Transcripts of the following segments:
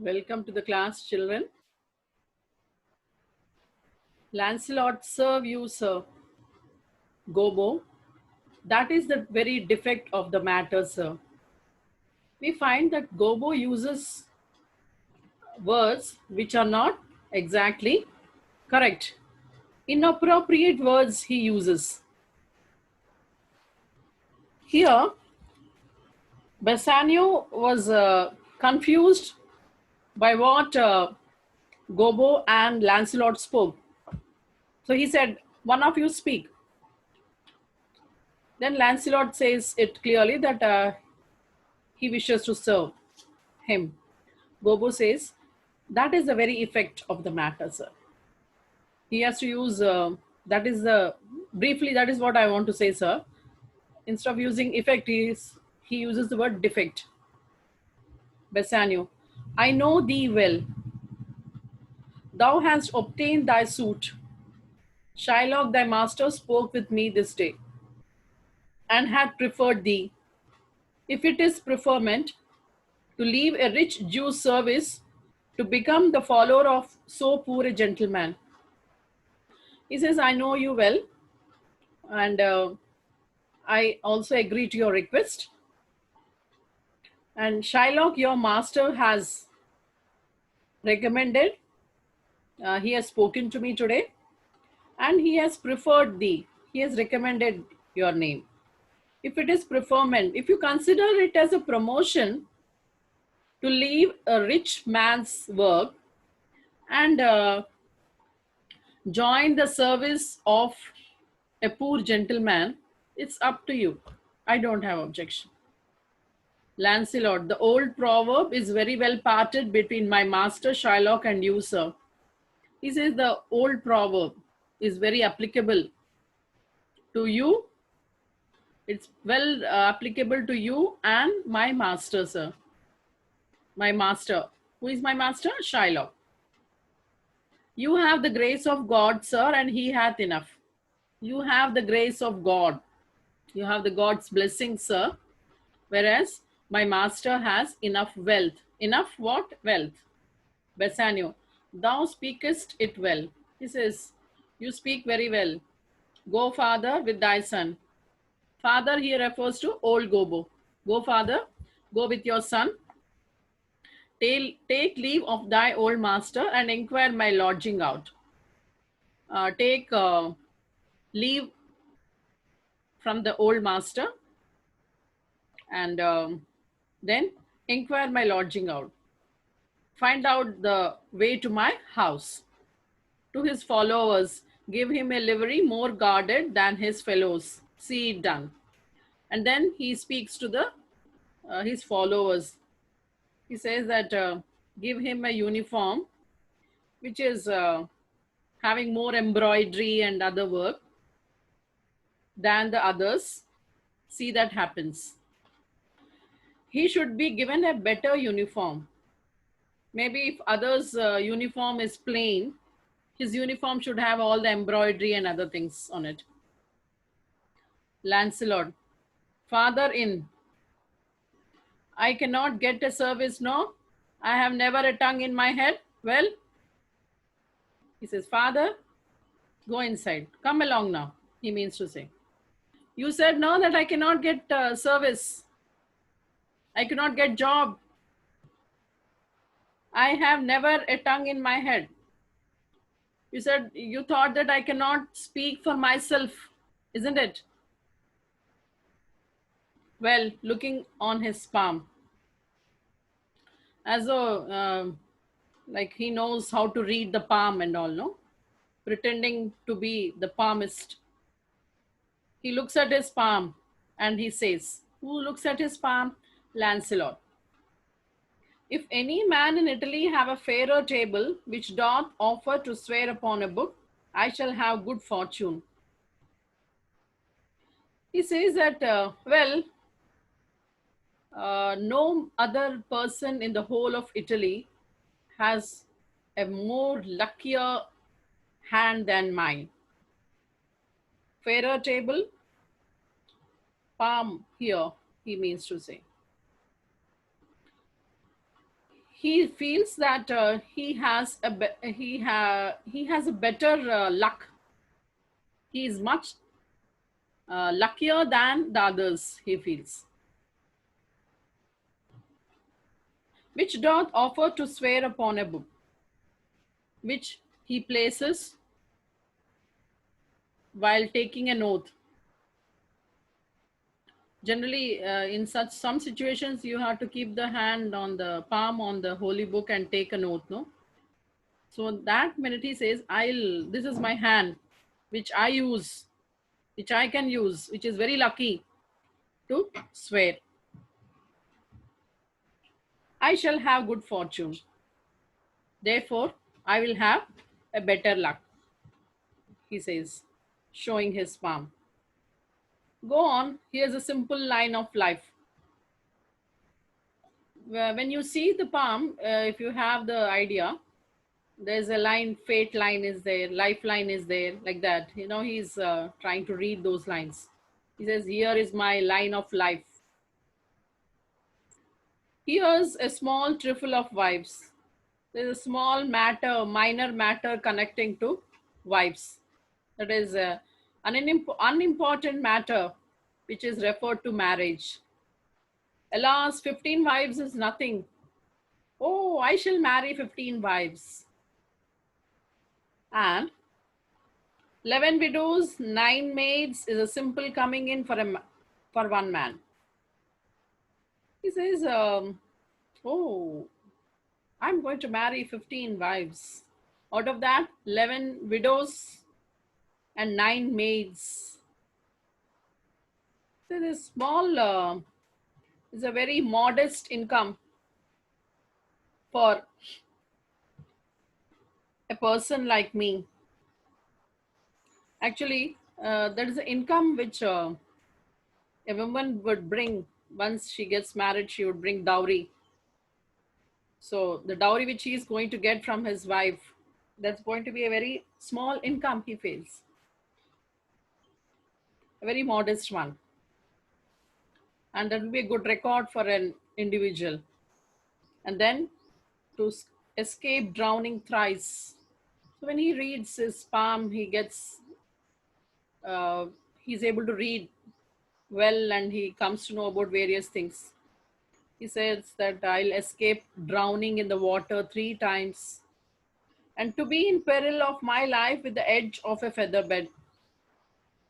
Welcome to the class, children. Lancelot, serve you, sir. Gobo. That is the very defect of the matter, sir. We find that Gobo uses words which are not exactly correct. Inappropriate words he uses. Here, Bassanio was confused by what Gobo and Lancelot spoke. So he said, one of you speak. Then Lancelot says it clearly that he wishes to serve him. Gobo says, that is the very effect of the matter, sir. He has to use, briefly, that is what I want to say, sir. Instead of using effect, he uses the word defect. Bassanio, I know thee well. Thou hast obtained thy suit. Shylock, thy master, spoke with me this day, and had preferred thee. If it is preferment, to leave a rich Jew's service to become the follower of so poor a gentleman. He says, I know you well, and I also agree to your request. And Shylock, your master, has recommended, he has spoken to me today, and he has preferred thee. He has recommended your name. If it is preferment, if you consider it as a promotion to leave a rich man's work and join the service of a poor gentleman, it's up to you. I don't have objection. Lancelot, the old proverb is very well parted between my master Shylock and you, sir. He says the old proverb is very applicable to you. It's well applicable to you and my master, sir. My master. Who is my master? Shylock. You have the grace of God, sir, and he hath enough. You have the grace of God. You have the God's blessing, sir. Whereas my master has enough wealth. Enough what? Wealth. Bassanio, thou speakest it well. He says, you speak very well. Go, father, with thy son. Father here refers to old Gobo. Go, father, go with your son. Take leave of thy old master and inquire my lodging out. Take leave from the old master and then inquire my lodging out. Find out the way to my house. To his followers, give him a livery more guarded than his fellows. See it done. And then he speaks to his followers. He says that give him a uniform which is having more embroidery and other work than the others. See that happens. He should be given a better uniform. Maybe if others' uniform is plain, his uniform should have all the embroidery and other things on it. Lancelot, father in. I cannot get a service, no? I have never a tongue in my head. Well, he says, father, go inside. Come along now, he means to say. You said no, that I cannot get service. I cannot get job. I have never a tongue in my head. You said you thought that I cannot speak for myself, isn't it? Well, looking on his palm, as though like he knows how to read the palm and all, no? Pretending to be the palmist. He looks at his palm and he says, who looks at his palm? Lancelot. If any man in Italy have a fairer table, which doth offer to swear upon a book, I shall have good fortune. He says that, no other person in the whole of Italy has a more luckier hand than mine. Fairer table, palm here, he means to say. he feels that he has a better luck. He is much luckier than the others, he feels, which doth offer to swear upon a book, which he places while taking an oath. Generally, in such some situations, you have to keep the hand on the palm on the holy book and take an oath, no? So that minute he says, this is my hand, which I use, which I can use, which is very lucky to swear. I shall have good fortune. Therefore, I will have a better luck, he says, showing his palm. Go on, here's a simple line of life. When you see the palm, if you have the idea, there's a line, fate line is there, lifeline is there, like that. You know, he's trying to read those lines. He says, here is my line of life. Here's a small trifle of wives. There's a small matter, minor matter connecting to wives. That is an unimportant matter which is referred to marriage. Alas, 15 wives is nothing. Oh, I shall marry 15 wives. And 11 widows, 9 maids is a simple coming in for one man. He says, oh, I'm going to marry 15 wives. Out of that, 11 widows and 9 maids. So this small is a very modest income for a person like me. Actually, there is an income which a woman would bring once she gets married. She would bring dowry. So the dowry which he is going to get from his wife, that's going to be a very small income he feels, a very modest one, and that will be a good record for an individual. And then to escape drowning thrice. So when he reads his palm, he gets he's able to read well, and he comes to know about various things. He says that I'll escape drowning in the water 3 times, and to be in peril of my life with the edge of a feather bed.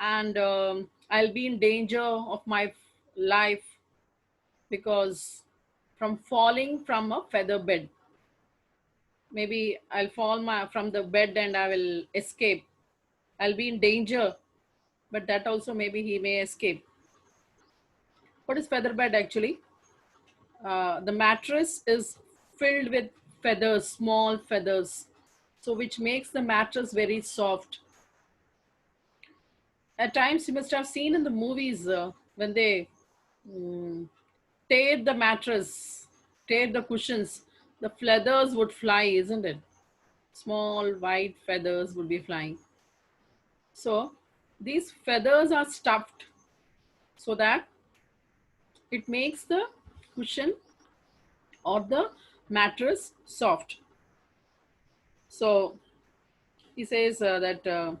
And I'll be in danger of my life because from falling from a feather bed. Maybe I'll fall from the bed and I will escape. I'll be in danger, but that also maybe he may escape. What is feather bed actually? The mattress is filled with feathers, small feathers, so which makes the mattress very soft. At times, you must have seen in the movies when they tear the mattress, tear the cushions, the feathers would fly, isn't it? Small white feathers would be flying. So these feathers are stuffed so that it makes the cushion or the mattress soft. So he says that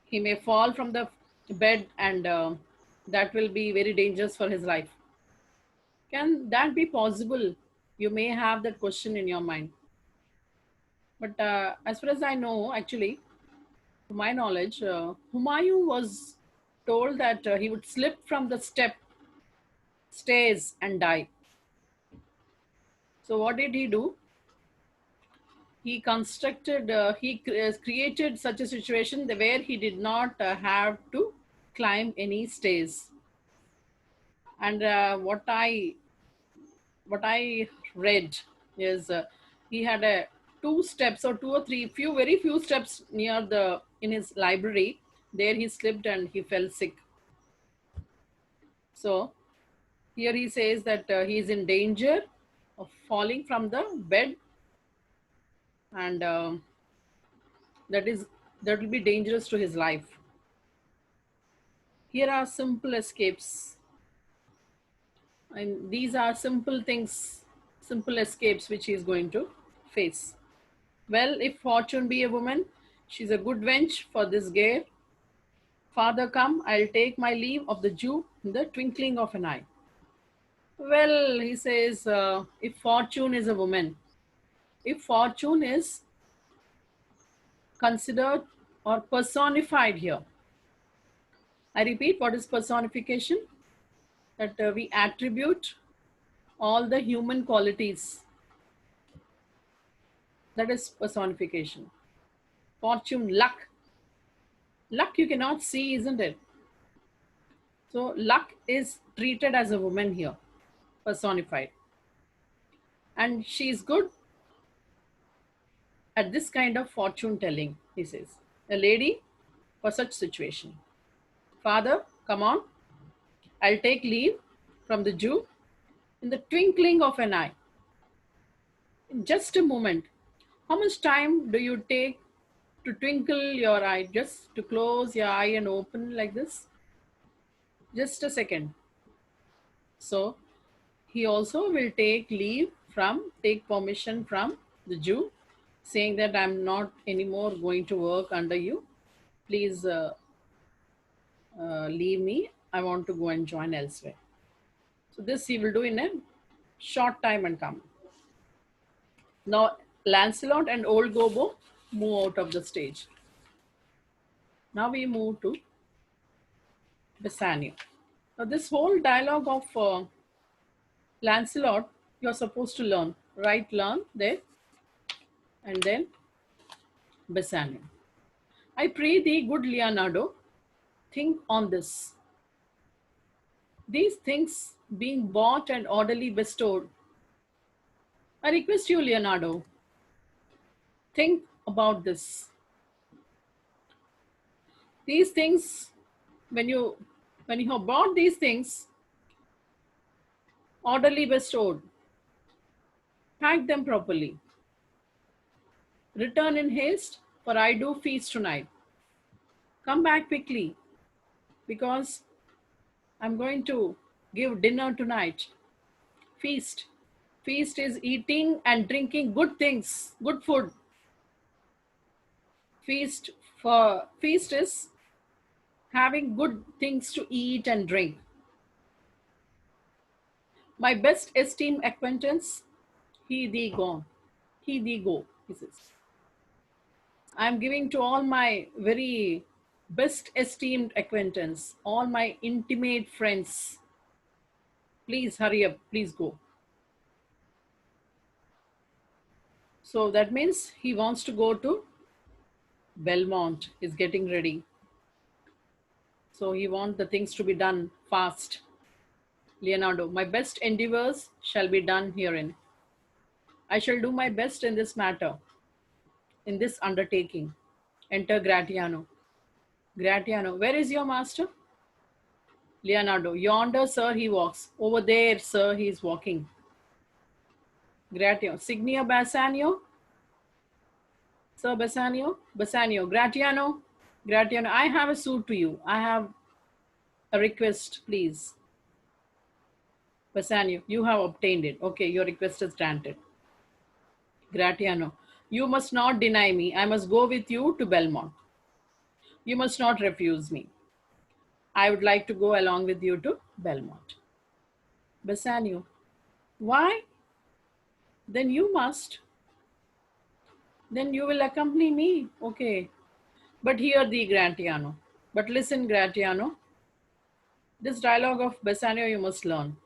he may fall from the bed, and that will be very dangerous for his life. Can that be possible? You may have that question in your mind. But as far as I know, actually, to my knowledge, Humayun was told that he would slip from the stairs and die. So what did he do? He constructed, created such a situation where he did not have to climb any stairs. And what I read is he had a 2 steps or 2 or 3, very few steps near the in his library. There he slipped and he fell sick. So here he says that he is in danger of falling from the bed, and that will be dangerous to his life. Here are simple escapes, and these are simple things, simple escapes which he is going to face. Well, if fortune be a woman, she's a good wench for this gare. Father, come, I'll take my leave of the Jew in the twinkling of an eye. Well, he says, if fortune is a woman, if fortune is considered or personified here. I repeat, what is personification? That we attribute all the human qualities. That is personification. Fortune, luck. Luck you cannot see, isn't it? So luck is treated as a woman here, personified. And she is good at this kind of fortune telling, he says. A lady for such situation. Father, come on, I'll take leave from the Jew in the twinkling of an eye. In just a moment. How much time do you take to twinkle your eye? Just to close your eye and open like this? Just a second. So he also will take permission from the Jew, saying that I'm not anymore going to work under you. Please leave me. I want to go and join elsewhere. So this he will do in a short time and come. Now Lancelot and old Gobbo move out of the stage. Now we move to Bassanio. Now this whole dialogue of Lancelot, you're supposed to learn. Right, learn there, and then Bassanio. I pray thee, good Leonardo, think on this. These things being bought and orderly bestowed. I request you, Leonardo, think about this. These things, when you have bought these things, orderly bestowed, pack them properly. Return in haste, for I do feast tonight. Come back quickly, because I'm going to give dinner tonight. Feast. Feast is eating and drinking good things, good food. Feast is having good things to eat and drink. My best esteemed acquaintance, he thee gone. He thee go, he says. I am giving to all my very best esteemed acquaintance, all my intimate friends. Please hurry up, please go. So that means he wants to go to Belmont, is getting ready. So he wants the things to be done fast. Leonardo, my best endeavors shall be done herein. I shall do my best in this matter, in this undertaking. Enter Gratiano. Gratiano, where is your master? Leonardo, yonder, sir, he walks. Over there, sir, he is walking. Gratiano, Signia Bassanio. Sir Bassanio, Bassanio, Gratiano, Gratiano, I have a suit to you. I have a request, please. Bassanio, you have obtained it. Okay, your request is granted. Gratiano, you must not deny me. I must go with you to Belmont. You must not refuse me. I would like to go along with you to Belmont. Bassanio, why? Then you must. Then you will accompany me. Okay. But hear thee, Gratiano. But listen, Gratiano. This dialogue of Bassanio you must learn.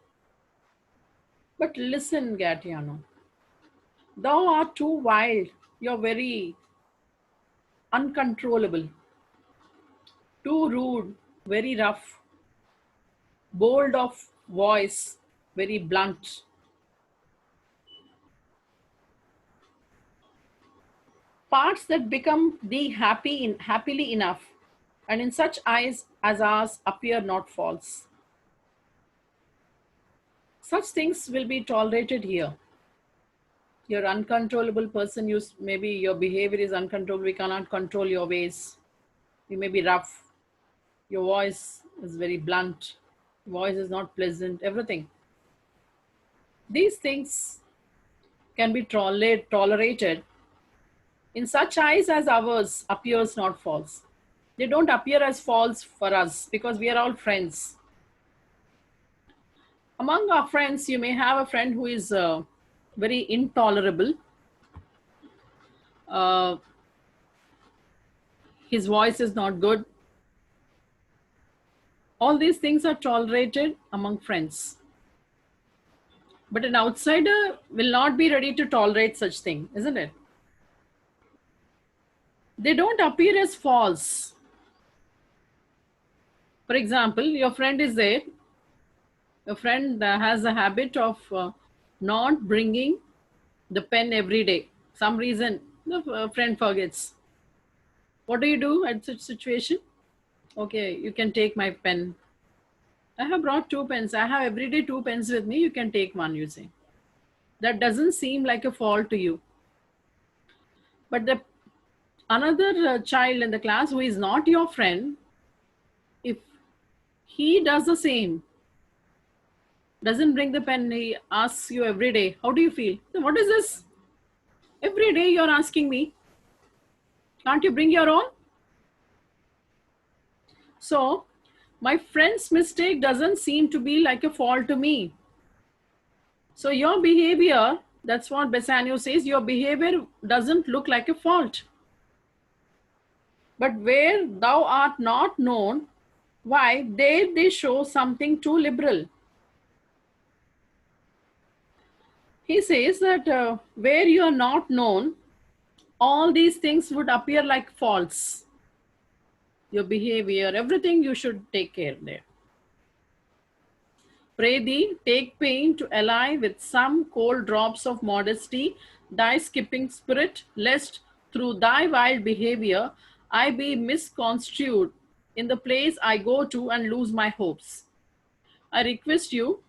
But listen, Gratiano. Thou art too wild. You're very uncontrollable. Too rude, very rough. Bold of voice, very blunt. Parts that become thee happily enough, and in such eyes as ours appear not false. Such things will be tolerated here. You're uncontrollable person, maybe your behavior is uncontrollable, we cannot control your ways. You may be rough, your voice is very blunt, voice is not pleasant, everything. These things can be tolerated, in such eyes as ours appears not false. They don't appear as false for us because we are all friends. Among our friends, you may have a friend who is very intolerable. Uh, his voice is not good. All these things are tolerated among friends. But an outsider will not be ready to tolerate such thing, isn't it? They don't appear as false. For example, your friend is there. Your friend has a habit of not bringing the pen every day. Some reason the friend forgets. What do you do at such situation? Okay, you can take my pen. I have brought two pens. I have every day two pens with me. You can take one, you say. That doesn't seem like a fault to you. But the another child in the class who is not your friend, if he does the same, doesn't bring the pen, he asks you every day, how do you feel? So what is this? Every day you're asking me, can't you bring your own? So my friend's mistake doesn't seem to be like a fault to me. So your behavior, that's what Bassanio says, your behavior doesn't look like a fault. But where thou art not known, why, there they show something too liberal. He says that where you are not known, all these things would appear like faults. Your behavior, everything you should take care there. Pray thee, take pain to ally with some cold drops of modesty thy skipping spirit, lest through thy wild behavior I be misconstrued in the place I go to and lose my hopes. I request you,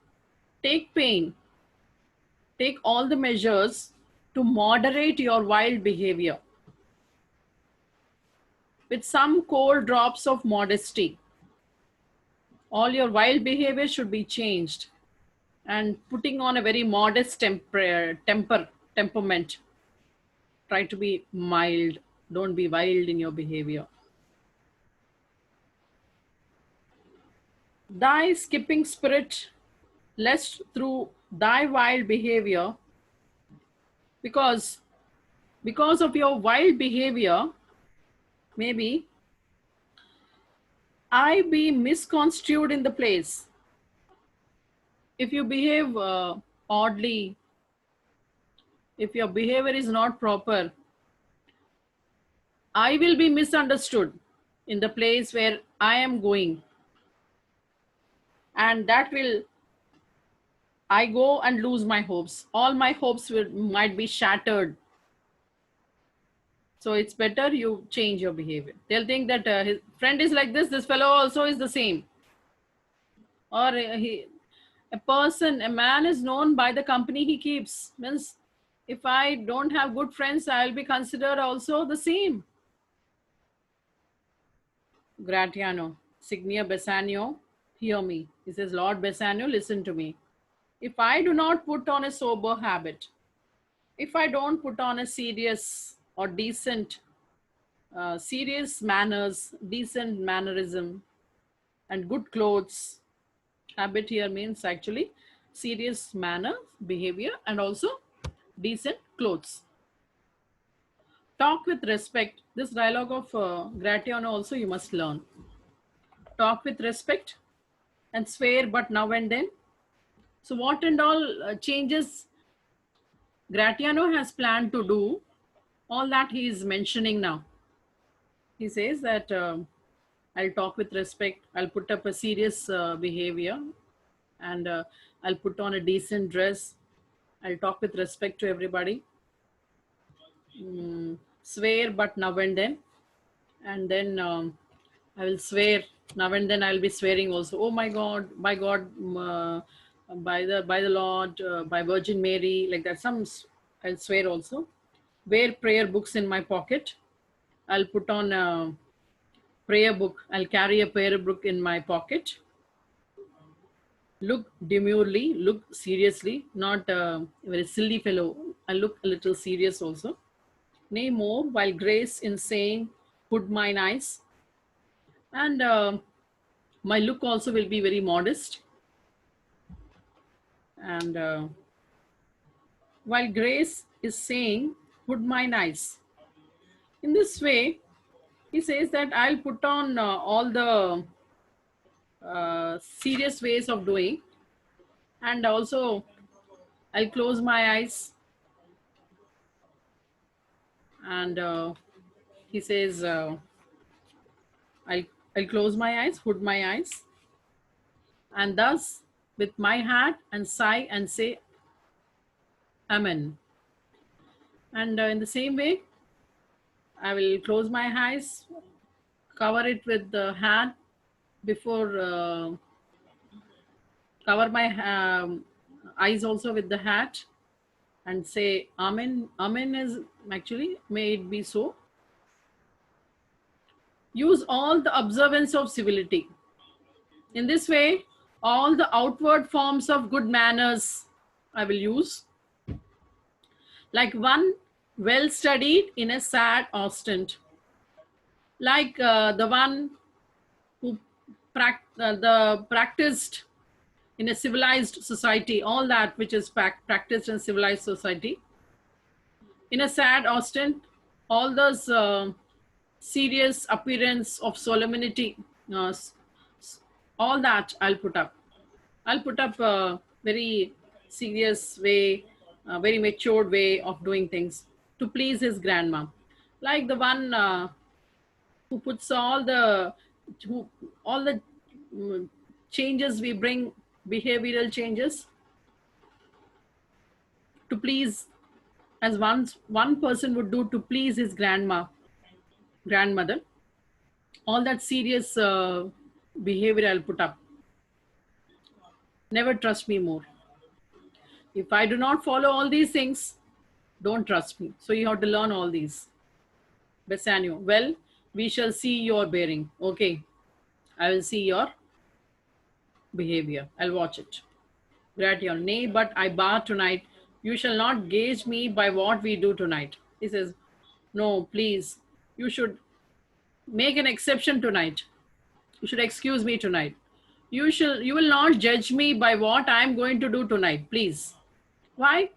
take pain, take all the measures to moderate your wild behavior with some cold drops of modesty. All your wild behavior should be changed and putting on a very modest temperament. Try to be mild. Don't be wild in your behavior. Thy skipping spirit, lest through thy wild behavior, because of your wild behavior, maybe I be misconstrued in the place. If you behave oddly, if your behavior is not proper, I will be misunderstood in the place where I am going. And that will, I go and lose my hopes. All my hopes might be shattered. So it's better you change your behavior. They'll think that his friend is like this fellow also is the same. Or a man is known by the company he keeps. Means if I don't have good friends, I'll be considered also the same. Gratiano, Signia Bassanio, hear me. He says, Lord Bassanio, listen to me. If I do not put on a sober habit, if I don't put on a serious or decent, serious manners, decent mannerism, and good clothes, habit here means actually serious manner, behavior, and also decent clothes. Talk with respect. This dialogue of Gratiano also you must learn. Talk with respect and swear but now and then. So what and all changes Gratiano has planned to do, all that he is mentioning now. He says that I'll talk with respect, I'll put up a serious behavior, and I'll put on a decent dress, I'll talk with respect to everybody, swear but now and then I will swear now and then. I'll be swearing also. Oh my God, by God, by the Lord, by Virgin Mary, like that. I'll swear also. Wear prayer books in my pocket. I'll put on a prayer book. I'll carry a prayer book in my pocket. Look demurely, look seriously, not a very silly fellow. I look a little serious also. Nay more, while grace in saying, put mine eyes. And my look also will be very modest. And while grace is saying, put mine eyes. In this way, he says that I'll put on all the serious ways of doing, and also I'll close my eyes. And he says, I'll, I'll close my eyes, hood my eyes, and thus with my heart and sigh and say, Amen. And in the same way, I will close my eyes, cover it with the hand before, cover my eyes also with the hat and say, Amen. Amen is actually, may it be so. Use all the observance of civility. In this way, all the outward forms of good manners I will use, like one well studied in a sad ostent, like the one who practiced in a civilized society, all that which is practiced in civilized society. In a sad ostent, all those serious appearance of solemnity, all that I'll put up. I'll put up a very serious way, a very matured way of doing things to please his grandma. Like the one who puts all the changes we bring, behavioral changes to please, as one person would do to please his grandmother. All that serious behavior I'll put up. Never trust me more. If I do not follow all these things, don't trust me. So you have to learn all these. Bassanio, well, we shall see your bearing. Okay, I will see your behavior. I'll watch it. Gratian, nay, but I bar tonight. You shall not gauge me by what we do tonight. He says, no, please, you should make an exception tonight. You should excuse me tonight. You will not judge me by what I'm going to do tonight, please. Why?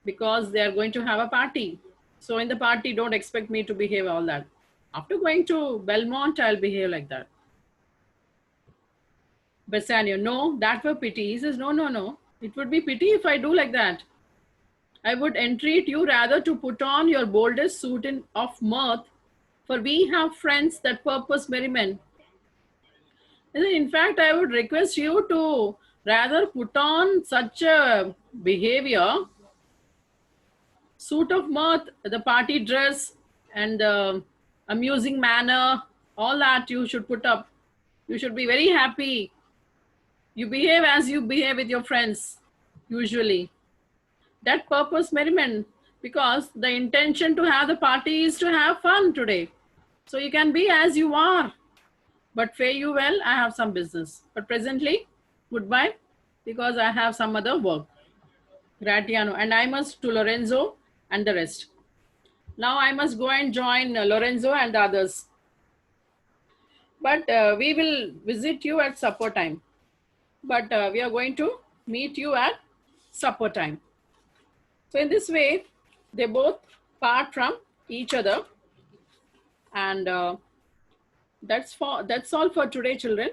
Because they are going to have a party. So in the party, don't expect me to behave all that. After going to Belmont, I'll behave like that. Bassanio, no, that were pity. He says, no. It would be pity if I do like that. I would entreat you rather to put on your boldest suit of mirth, for we have friends that purpose merriment. In fact, I would request you to rather put on such a behavior, suit of mirth, the party dress and the amusing manner, all that you should put up. You should be very happy. You behave as you behave with your friends, usually. That purpose merriment, because the intention to have the party is to have fun today. So you can be as you are. But fare you well, I have some business. But presently, goodbye, because I have some other work. Gratiano, and I must to Lorenzo and the rest. Now I must go and join Lorenzo and the others. But we will visit you at supper time. But we are going to meet you at supper time. So in this way, they both part from each other. And that's all for today, children.